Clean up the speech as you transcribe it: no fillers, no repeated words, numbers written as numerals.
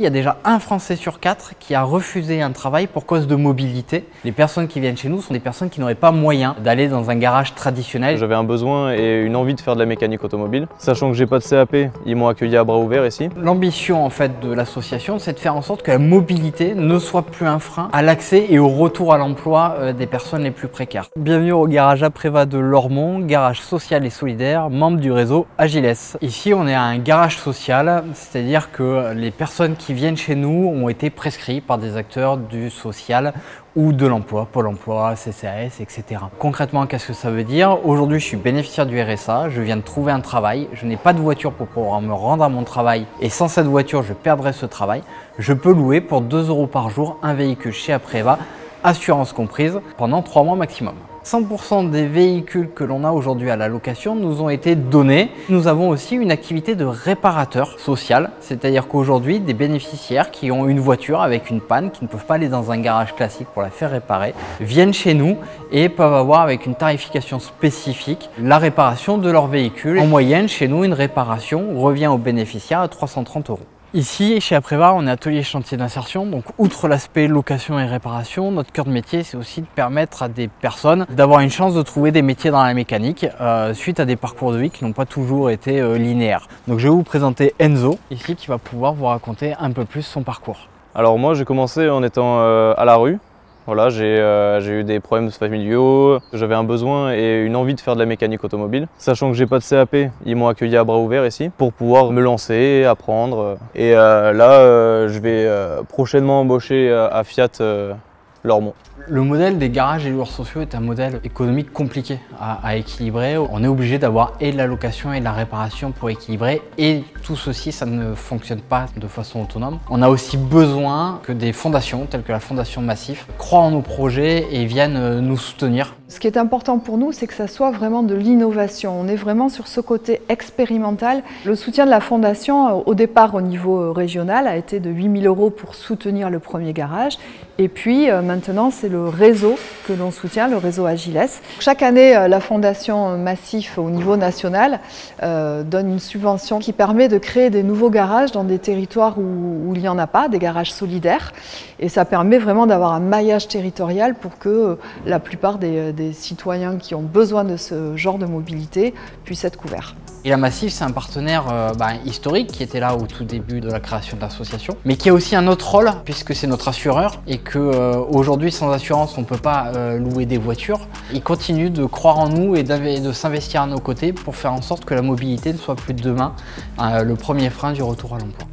Il y a déjà un Français sur 4 qui a refusé un travail pour cause de mobilité. Les personnes qui viennent chez nous sont des personnes qui n'auraient pas moyen d'aller dans un garage traditionnel. J'avais un besoin et une envie de faire de la mécanique automobile. Sachant que j'ai pas de CAP, ils m'ont accueilli à bras ouverts ici. L'ambition en fait de l'association, c'est de faire en sorte que la mobilité ne soit plus un frein à l'accès et au retour à l'emploi des personnes les plus précaires. Bienvenue au garage Apreva de Lormont, garage social et solidaire, membre du réseau Agiles. Ici, on est à un garage social, c'est-à-dire que les personnes qui viennent chez nous ont été prescrits par des acteurs du social ou de l'emploi, Pôle emploi, CCAS, etc. Concrètement, qu'est-ce que ça veut dire? Aujourd'hui, je suis bénéficiaire du RSA, je viens de trouver un travail, je n'ai pas de voiture pour pouvoir me rendre à mon travail et sans cette voiture, je perdrai ce travail. Je peux louer pour 2 € par jour un véhicule chez Apreva, assurance comprise, pendant 3 mois maximum. 100% des véhicules que l'on a aujourd'hui à la location nous ont été donnés. Nous avons aussi une activité de réparateur social, c'est-à-dire qu'aujourd'hui, des bénéficiaires qui ont une voiture avec une panne, qui ne peuvent pas aller dans un garage classique pour la faire réparer, viennent chez nous et peuvent avoir avec une tarification spécifique la réparation de leur véhicule. En moyenne, chez nous, une réparation revient aux bénéficiaires à 330 €. Ici, chez Apreva, on est atelier chantier d'insertion, donc outre l'aspect location et réparation, notre cœur de métier, c'est aussi de permettre à des personnes d'avoir une chance de trouver des métiers dans la mécanique suite à des parcours de vie qui n'ont pas toujours été linéaires. Donc je vais vous présenter Enzo, ici, qui va pouvoir vous raconter un peu plus son parcours. Alors moi, j'ai commencé en étant à la rue. Voilà, j'ai eu des problèmes familiaux, j'avais un besoin et une envie de faire de la mécanique automobile. Sachant que j'ai pas de CAP, ils m'ont accueilli à bras ouverts ici pour pouvoir me lancer, apprendre. Et là, je vais prochainement embaucher à Fiat Lormont. Le modèle des garages et loueurs sociaux est un modèle économique compliqué à équilibrer. On est obligé d'avoir et de la location et de la réparation pour équilibrer, et tout ceci, ça ne fonctionne pas de façon autonome. On a aussi besoin que des fondations, telles que la Fondation Massif, croient en nos projets et viennent nous soutenir. Ce qui est important pour nous, c'est que ça soit vraiment de l'innovation. On est vraiment sur ce côté expérimental. Le soutien de la Fondation, au départ au niveau régional, a été de 8 000 € pour soutenir le premier garage. Et puis maintenant, c'est le réseau que l'on soutient, le réseau Agiles. Chaque année, la Fondation Massif au niveau national donne une subvention qui permet de créer des nouveaux garages dans des territoires où il n'y en a pas, des garages solidaires. Et ça permet vraiment d'avoir un maillage territorial pour que la plupart des citoyens qui ont besoin de ce genre de mobilité puissent être couverts. Et la Massif, c'est un partenaire historique qui était là au tout début de la création de l'association, mais qui a aussi un autre rôle puisque c'est notre assureur et qu'aujourd'hui, sans assurance, on ne peut pas louer des voitures. Il continue de croire en nous et de s'investir à nos côtés pour faire en sorte que la mobilité ne soit plus demain le premier frein du retour à l'emploi.